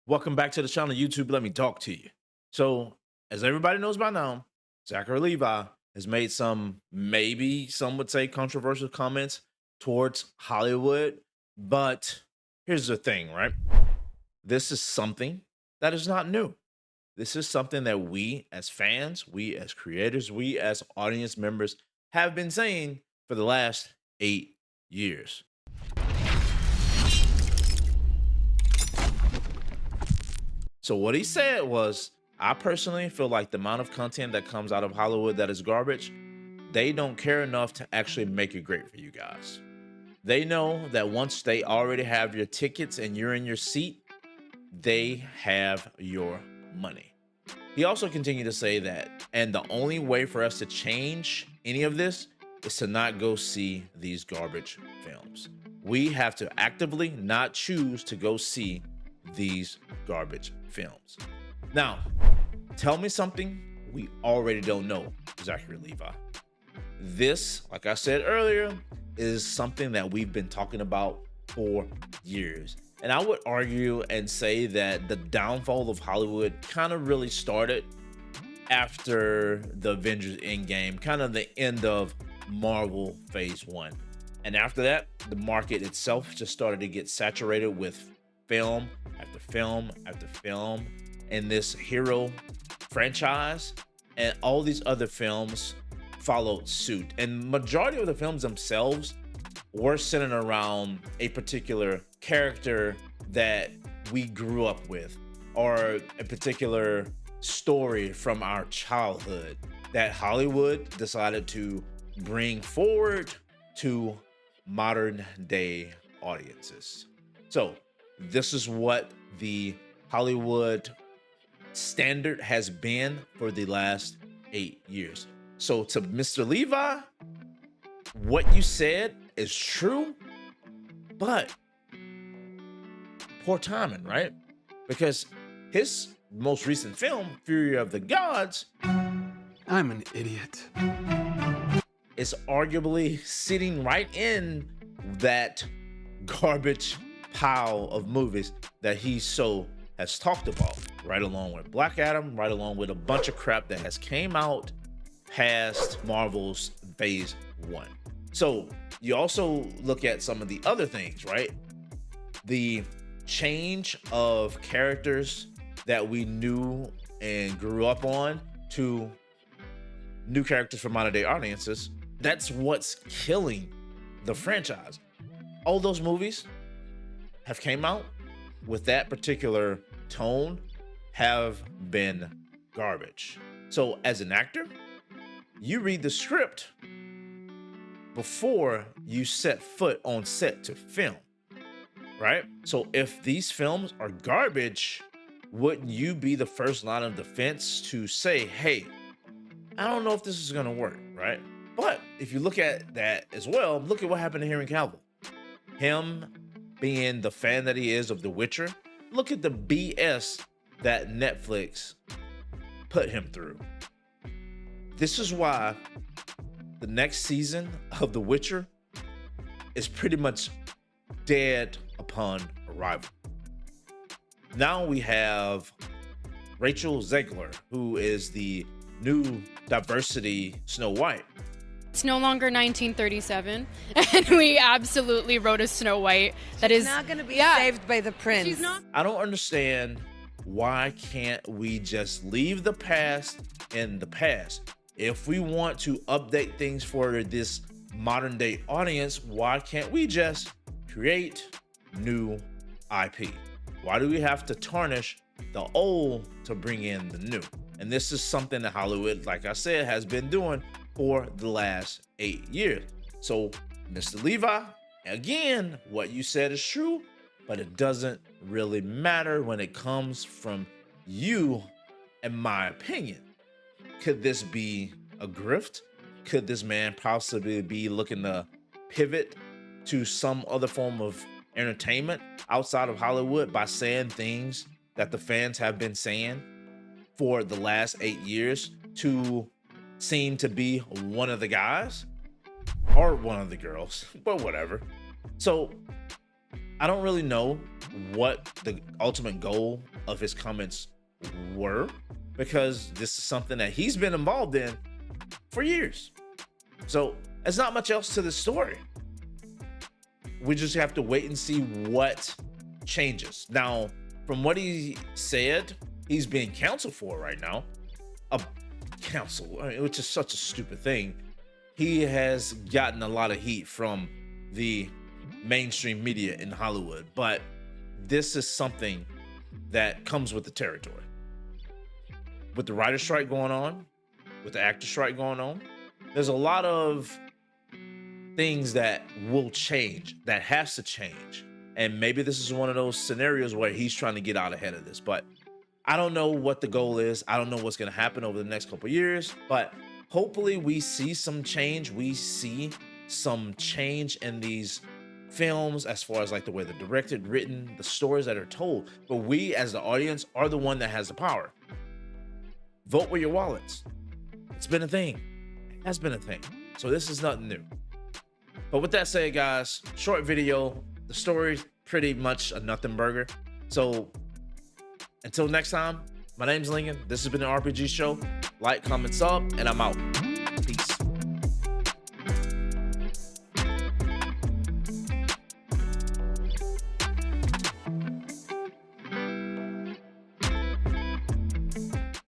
Welcome back to the channel, YouTube. Let me talk to you. So, as everybody knows by now, Zachary Levi has made some, maybe some would say, controversial comments towards Hollywood. But here's the thing, right? This is something that is not new. This is something that we as fans, we as creators, we as audience members have been saying for the last 8 years. So what he said was, I personally feel like the amount of content that comes out of Hollywood that is garbage, they don't care enough to actually make it great for you guys. They know that once they already have your tickets and you're in your seat, they have your money. He also continued to say that, and the only way for us to change any of this is to not go see these garbage films. We have to actively not choose to go see these garbage films. Now, tell me something we already don't know, Zachary Levi. This, like I said earlier, is something that we've been talking about for years. And I would argue and say that the downfall of Hollywood kind of really started after the Avengers Endgame, kind of the end of Marvel Phase 1. And after that, the market itself just started to get saturated with film after film after film in this hero franchise, and all these other films followed suit. And majority of the films themselves were centered around a particular character that we grew up with, or a particular story from our childhood that Hollywood decided to bring forward to modern day audiences. So this is what the Hollywood standard has been for the last 8 years. So to Mr. Levi, what you said is true, but poor timing, right? Because his most recent film, Fury of the Gods, I'm an idiot. is arguably sitting right in that garbage pile of movies that he so has talked about, right along with Black Adam, right along with a bunch of crap that has came out past Marvel's Phase 1. So you also look at some of the other things, right? The change of characters that we knew and grew up on to new characters for modern day audiences. That's what's killing the franchise. All those movies have came out with that particular tone have been garbage. So as an actor, you read the script before you set foot on set to film, right? So if these films are garbage, wouldn't you be the first line of defense to say, hey, I don't know if this is gonna work, right? But if you look at that as well, look at what happened to Henry Cavill. Him being the fan that he is of The Witcher, look at the BS that Netflix put him through. This is why the next season of The Witcher is pretty much dead upon arrival. Now we have Rachel Zegler, who is the new diversity Snow White. It's no longer 1937, and we absolutely wrote a Snow White that is not going to be saved by the prince. She's not. I don't understand, why can't we just leave the past in the past? If we want to update things for this modern day audience, why can't we just create new IP? Why do we have to tarnish the old to bring in the new? And this is something that Hollywood, like I said, has been doing for the last 8 years. So, Mr. Levi, again, what you said is true, but it doesn't really matter when it comes from you, in my opinion. Could this be a grift? Could this man possibly be looking to pivot to some other form of entertainment outside of Hollywood by saying things that the fans have been saying for the last 8 years to seem to be one of the guys or one of the girls, but whatever? So I don't really know what the ultimate goal of his comments were, because this is something that he's been involved in for years. So there's not much else to the story. We just have to wait and see what changes. Now, from what he said, he's being counseled for right now. A counsel, I mean, which is such a stupid thing. He has gotten a lot of heat from the mainstream media in Hollywood, but this is something that comes with the territory. With the writer strike going on, with the actor strike going on, there's a lot of things that will change, that has to change. And maybe this is one of those scenarios where he's trying to get out ahead of this, but I don't know what the goal is. I don't know what's going to happen over the next couple of years, but hopefully we see some change. We see some change in these films as far as like the way they're directed, written, the stories that are told. But we as the audience are the one that has the power. Vote with your wallets. It's been a thing. It has been a thing. So this is nothing new. But with that said, guys, short video. The story's pretty much a nothing burger. So until next time, my name's Lincoln. This has been the RPG Show. Like, comment, sub, and I'm out. Peace.